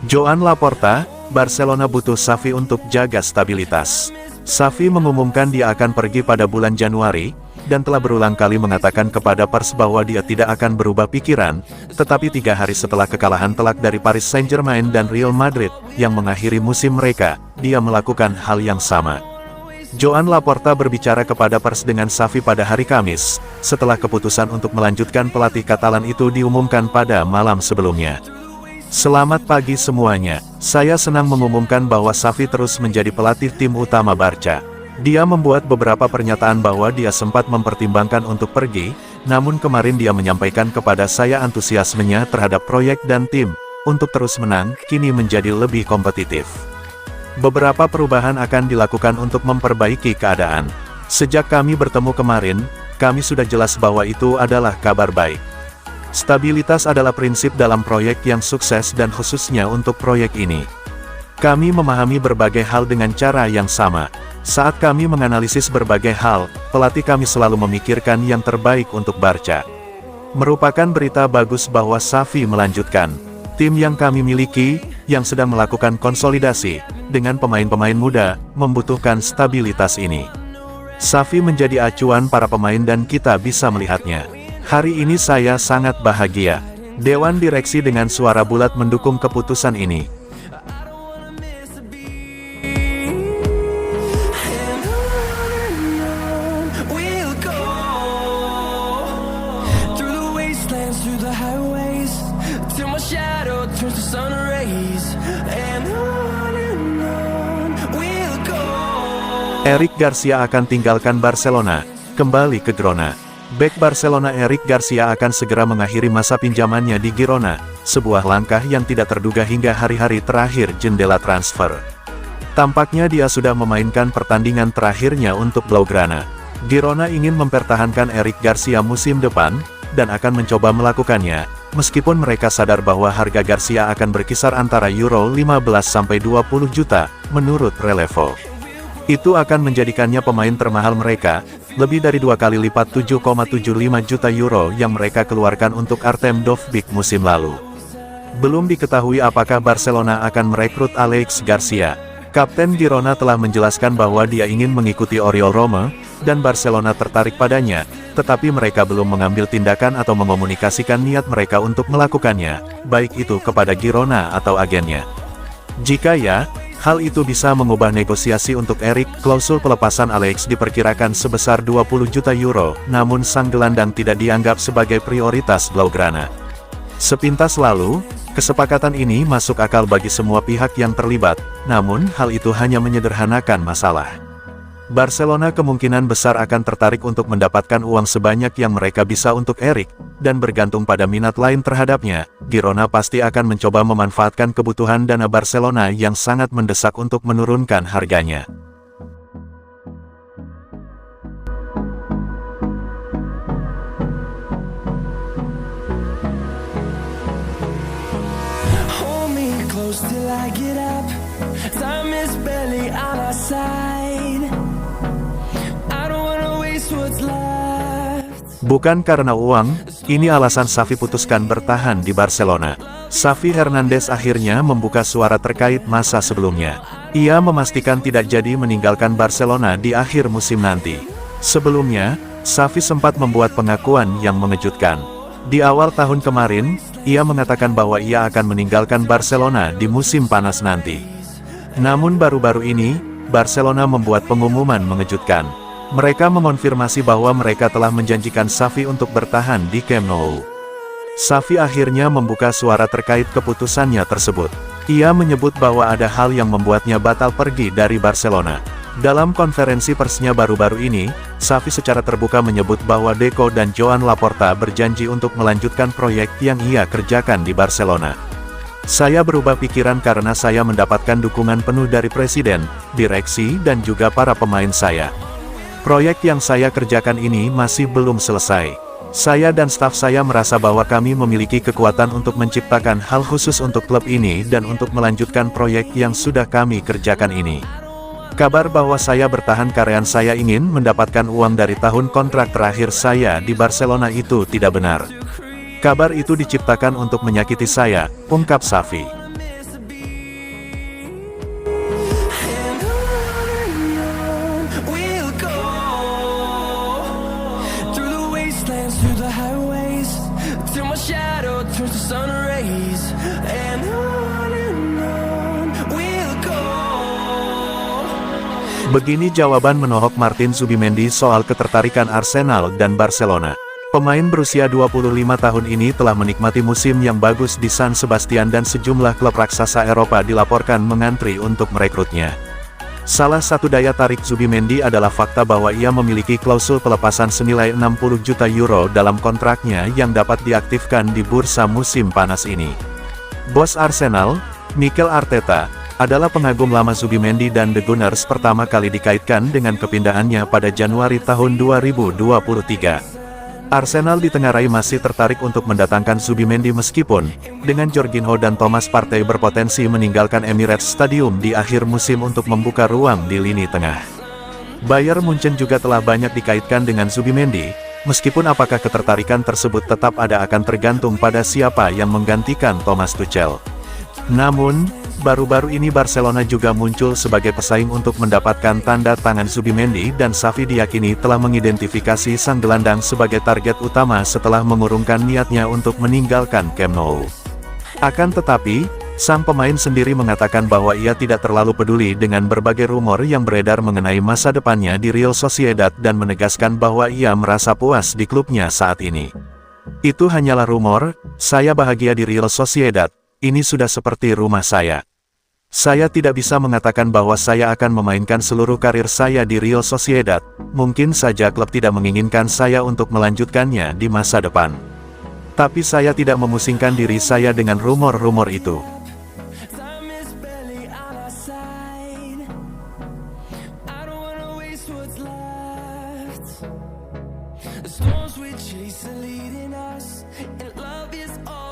Joan Laporta, Barcelona butuh Xavi untuk jaga stabilitas. Xavi mengumumkan dia akan pergi pada bulan Januari, dan telah berulang kali mengatakan kepada pers bahwa dia tidak akan berubah pikiran, tetapi 3 hari setelah kekalahan telak dari Paris Saint-Germain dan Real Madrid, yang mengakhiri musim mereka, dia melakukan hal yang sama. Joan Laporta berbicara kepada pers dengan Xavi pada hari Kamis, setelah keputusan untuk melanjutkan pelatih Katalan itu diumumkan pada malam sebelumnya. Selamat pagi semuanya, saya senang mengumumkan bahwa Xavi terus menjadi pelatih tim utama Barca. Dia membuat beberapa pernyataan bahwa dia sempat mempertimbangkan untuk pergi, namun kemarin dia menyampaikan kepada saya antusiasmenya terhadap proyek dan tim, untuk terus menang, kini menjadi lebih kompetitif. Beberapa perubahan akan dilakukan untuk memperbaiki keadaan. Sejak kami bertemu kemarin, kami sudah jelas bahwa itu adalah kabar baik. Stabilitas adalah prinsip dalam proyek yang sukses dan khususnya untuk proyek ini. Kami memahami berbagai hal dengan cara yang sama. Saat kami menganalisis berbagai hal, pelatih kami selalu memikirkan yang terbaik untuk Barca. Merupakan berita bagus bahwa Xavi melanjutkan. Tim yang kami miliki, yang sedang melakukan konsolidasi, dengan pemain-pemain muda, membutuhkan stabilitas ini. Xavi menjadi acuan para pemain dan kita bisa melihatnya. Hari ini saya sangat bahagia. Dewan direksi dengan suara bulat mendukung keputusan ini. Eric Garcia akan tinggalkan Barcelona, kembali ke Girona. Bek Barcelona Eric Garcia akan segera mengakhiri masa pinjamannya di Girona, sebuah langkah yang tidak terduga hingga hari-hari terakhir jendela transfer. Tampaknya dia sudah memainkan pertandingan terakhirnya untuk Blaugrana. Girona ingin mempertahankan Eric Garcia musim depan, dan akan mencoba melakukannya, meskipun mereka sadar bahwa harga Garcia akan berkisar antara euro 15-20 juta, menurut Relevo. Itu akan menjadikannya pemain termahal mereka, lebih dari 2 kali lipat 7,75 juta euro yang mereka keluarkan untuk Artem Dovbyk musim lalu. Belum diketahui apakah Barcelona akan merekrut Alex Garcia. Kapten Girona telah menjelaskan bahwa dia ingin mengikuti Oriol Rome, dan Barcelona tertarik padanya, tetapi mereka belum mengambil tindakan atau mengomunikasikan niat mereka untuk melakukannya, baik itu kepada Girona atau agennya. Jika ya, hal itu bisa mengubah negosiasi untuk Eric. Klausul pelepasan Alex diperkirakan sebesar 20 juta euro, namun sang gelandang tidak dianggap sebagai prioritas Blaugrana. Sepintas lalu, kesepakatan ini masuk akal bagi semua pihak yang terlibat, namun hal itu hanya menyederhanakan masalah. Barcelona kemungkinan besar akan tertarik untuk mendapatkan uang sebanyak yang mereka bisa untuk Eric, dan bergantung pada minat lain terhadapnya, Girona pasti akan mencoba memanfaatkan kebutuhan dana Barcelona yang sangat mendesak untuk menurunkan harganya. Bukan karena uang, ini alasan Xavi putuskan bertahan di Barcelona. Xavi Hernandez akhirnya membuka suara terkait masa sebelumnya. Ia memastikan tidak jadi meninggalkan Barcelona di akhir musim nanti. Sebelumnya, Xavi sempat membuat pengakuan yang mengejutkan. Di awal tahun kemarin, ia mengatakan bahwa ia akan meninggalkan Barcelona di musim panas nanti. Namun baru-baru ini, Barcelona membuat pengumuman mengejutkan. Mereka mengonfirmasi bahwa mereka telah menjanjikan Xavi untuk bertahan di Camp Nou. Xavi akhirnya membuka suara terkait keputusannya tersebut. Ia menyebut bahwa ada hal yang membuatnya batal pergi dari Barcelona. Dalam konferensi persnya baru-baru ini, Xavi secara terbuka menyebut bahwa Deco dan Joan Laporta berjanji untuk melanjutkan proyek yang ia kerjakan di Barcelona. Saya berubah pikiran karena saya mendapatkan dukungan penuh dari presiden, direksi dan juga para pemain saya. Proyek yang saya kerjakan ini masih belum selesai. Saya dan staf saya merasa bahwa kami memiliki kekuatan untuk menciptakan hal khusus untuk klub ini dan untuk melanjutkan proyek yang sudah kami kerjakan ini. Kabar bahwa saya bertahan karena saya ingin mendapatkan uang dari tahun kontrak terakhir saya di Barcelona itu tidak benar. Kabar itu diciptakan untuk menyakiti saya, ungkap Xavi. race, and on we'll go. Begini jawaban menohok Martin Zubimendi soal ketertarikan Arsenal dan Barcelona. Pemain berusia 25 tahun ini telah menikmati musim yang bagus di San Sebastian dan sejumlah klub raksasa Eropa dilaporkan mengantri untuk merekrutnya. Salah satu daya tarik Zubimendi adalah fakta bahwa ia memiliki klausul pelepasan senilai 60 juta euro dalam kontraknya yang dapat diaktifkan di bursa musim panas ini. Bos Arsenal, Mikel Arteta, adalah pengagum lama Zubimendi dan The Gunners pertama kali dikaitkan dengan kepindahannya pada Januari tahun 2023. Arsenal ditengarai masih tertarik untuk mendatangkan Zubimendi meskipun, dengan Jorginho dan Thomas Partey berpotensi meninggalkan Emirates Stadium di akhir musim untuk membuka ruang di lini tengah. Bayern Munchen juga telah banyak dikaitkan dengan Zubimendi, meskipun apakah ketertarikan tersebut tetap ada akan tergantung pada siapa yang menggantikan Thomas Tuchel. Namun, baru-baru ini Barcelona juga muncul sebagai pesaing untuk mendapatkan tanda tangan Zubimendi dan Xavi diyakini telah mengidentifikasi sang gelandang sebagai target utama setelah mengurungkan niatnya untuk meninggalkan Camp Nou. Akan tetapi, sang pemain sendiri mengatakan bahwa ia tidak terlalu peduli dengan berbagai rumor yang beredar mengenai masa depannya di Real Sociedad dan menegaskan bahwa ia merasa puas di klubnya saat ini. Itu hanyalah rumor, saya bahagia di Real Sociedad. Ini sudah seperti rumah saya. Saya tidak bisa mengatakan bahwa saya akan memainkan seluruh karir saya di Real Sociedad, mungkin saja klub tidak menginginkan saya untuk melanjutkannya di masa depan. Tapi saya tidak memusingkan diri saya dengan rumor-rumor itu. Time is barely on our side. I don't wanna waste what's left. The storms we chase are leading us, and love is all